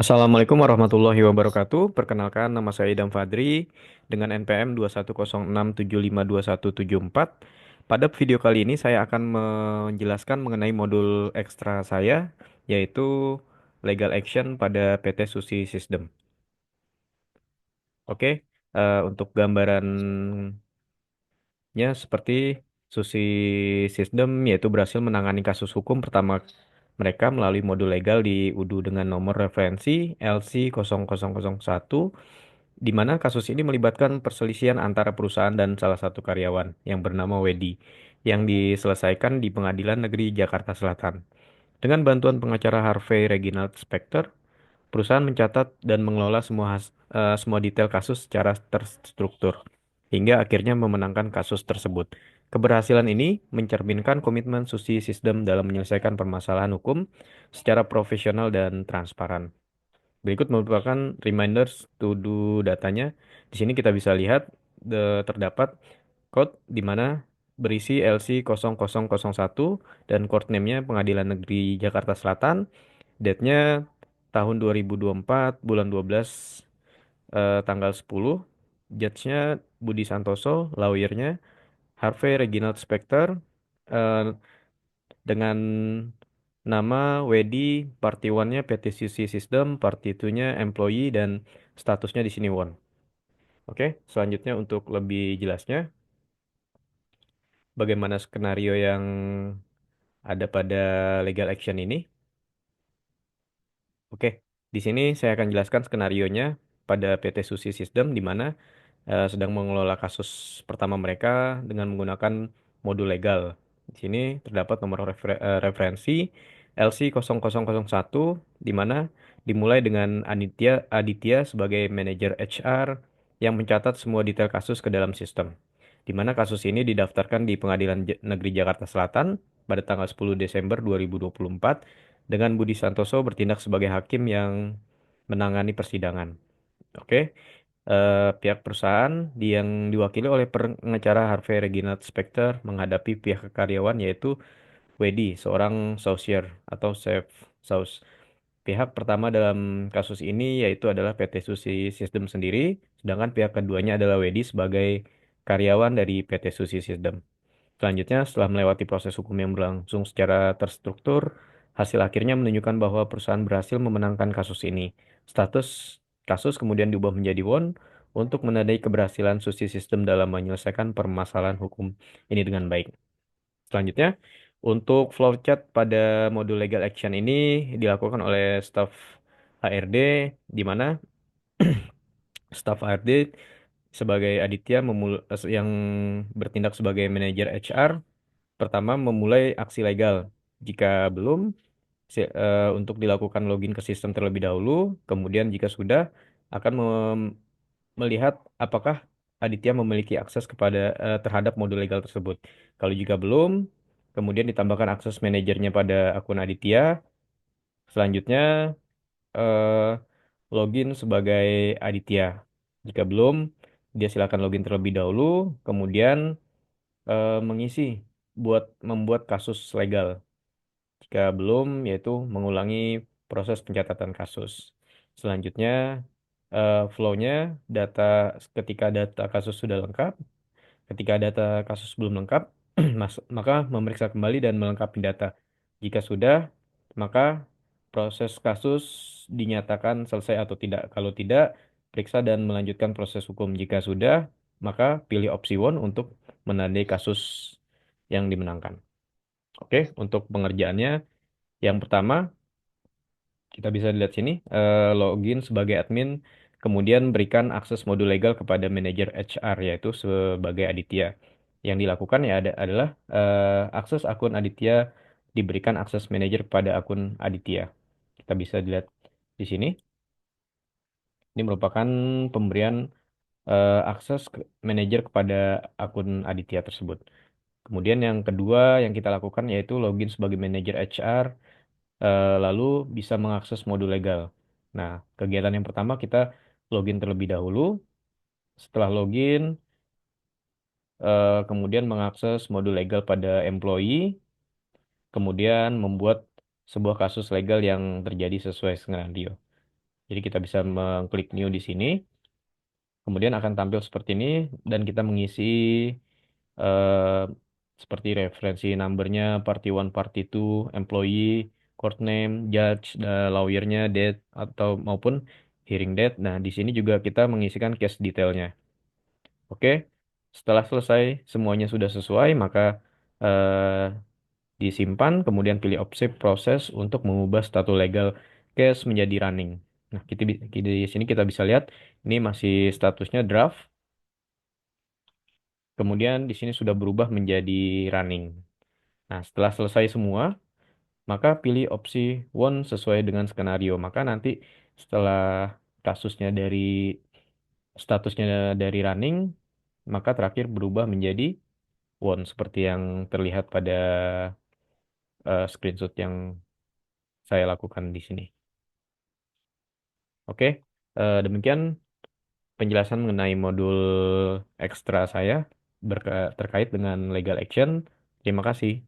Assalamualaikum warahmatullahi wabarakatuh. Perkenalkan, nama saya Idam Fadri dengan NPM 21067522174. Pada video kali ini saya akan menjelaskan mengenai modul ekstra saya, yaitu Legal Action pada PT Susi System. Oke, untuk gambarannya seperti Susi System yaitu berhasil menangani kasus hukum pertama mereka melalui modul legal di UDU dengan nomor referensi LC0001, di mana kasus ini melibatkan perselisihan antara perusahaan dan salah satu karyawan yang bernama Wedi, yang diselesaikan di Pengadilan Negeri Jakarta Selatan. Dengan bantuan pengacara Harvey Reginald Specter, perusahaan mencatat dan mengelola semua detail kasus secara terstruktur, hingga akhirnya memenangkan kasus tersebut. Keberhasilan ini mencerminkan komitmen Susi System dalam menyelesaikan permasalahan hukum secara profesional dan transparan. Berikut merupakan reminders to do datanya. Di sini kita bisa lihat terdapat code di mana berisi LC0001 dan court name-nya Pengadilan Negeri Jakarta Selatan. Date-nya tahun 2024 bulan 12 tanggal 10. Judge-nya Budi Santoso, lawyer-nya Harvey Reginald Specter, eh, dengan nama Wedi. Party 1-nya PT Susi System, Party 2-nya Employee, dan statusnya di sini won. Oke, selanjutnya untuk lebih jelasnya, bagaimana skenario yang ada pada legal action ini. Oke, di sini saya akan jelaskan skenarionya pada PT Susi System di mana sedang mengelola kasus pertama mereka dengan menggunakan modul legal. Di sini terdapat nomor referensi LC0001, di mana dimulai dengan Aditya sebagai manajer HR yang mencatat semua detail kasus ke dalam sistem. Di mana kasus ini didaftarkan di Pengadilan Negeri Jakarta Selatan pada tanggal 10 Desember 2024 dengan Budi Santoso bertindak sebagai hakim yang menangani persidangan. Oke, pihak perusahaan yang diwakili oleh pengacara Harvey Reginald Specter menghadapi pihak karyawan yaitu Wedi, seorang saucier atau chef saus. Pihak pertama dalam kasus ini yaitu adalah PT Susi System sendiri, sedangkan pihak keduanya adalah Wedi sebagai karyawan dari PT Susi System. Selanjutnya, setelah melewati proses hukum yang berlangsung secara terstruktur, hasil akhirnya menunjukkan bahwa perusahaan berhasil memenangkan kasus ini. Status kasus kemudian diubah menjadi won untuk menandai keberhasilan Susi System dalam menyelesaikan permasalahan hukum ini dengan baik. Selanjutnya, untuk flowchart pada modul legal action ini dilakukan oleh staf HRD, di mana staf HRD sebagai Aditya yang bertindak sebagai manajer HR. Pertama, memulai aksi legal. Jika belum, untuk dilakukan login ke sistem terlebih dahulu. Kemudian jika sudah, akan melihat apakah Aditya memiliki akses terhadap modul legal tersebut. Kalau jika belum, kemudian ditambahkan akses manajernya pada akun Aditya. Selanjutnya, eh, login sebagai Aditya. Jika belum, dia silakan login terlebih dahulu. Kemudian mengisi membuat kasus legal. Jika belum, yaitu mengulangi proses pencatatan kasus. Selanjutnya, flow-nya data ketika data kasus sudah lengkap, ketika data kasus belum lengkap, maka memeriksa kembali dan melengkapi data. Jika sudah, maka proses kasus dinyatakan selesai atau tidak. Kalau tidak, periksa dan melanjutkan proses hukum. Jika sudah, maka pilih opsi one untuk menandai kasus yang dimenangkan. Oke, untuk pengerjaannya, yang pertama, kita bisa lihat sini, login sebagai admin, kemudian berikan akses modul legal kepada manajer HR, yaitu sebagai Aditya. Yang dilakukan ya adalah akses akun Aditya diberikan akses manajer pada akun Aditya. Kita bisa lihat di sini. Ini merupakan pemberian akses manajer kepada akun Aditya tersebut. Kemudian yang kedua yang kita lakukan yaitu login sebagai manajer HR, lalu bisa mengakses modul legal. Nah, kegiatan yang pertama kita login terlebih dahulu. Setelah login, kemudian mengakses modul legal pada employee, kemudian membuat sebuah kasus legal yang terjadi sesuai skenario. Jadi kita bisa mengklik new di sini, kemudian akan tampil seperti ini dan kita mengisi eh, seperti referensi numbernya, party one, party two, employee, court name, judge, lawyernya, date atau maupun hearing date. Nah, di sini juga kita mengisikan case detailnya. Oke, setelah selesai semuanya sudah sesuai, maka eh, disimpan, kemudian pilih opsi proses untuk mengubah status legal case menjadi running. Nah, di sini kita bisa lihat ini masih statusnya draft, kemudian di sini sudah berubah menjadi running. Nah, setelah selesai semua, maka pilih opsi one sesuai dengan skenario. Maka nanti setelah kasusnya dari statusnya dari running, maka terakhir berubah menjadi one seperti yang terlihat pada screenshot yang saya lakukan di sini. Oke, demikian penjelasan mengenai modul ekstra saya terkait dengan legal action. Terima kasih.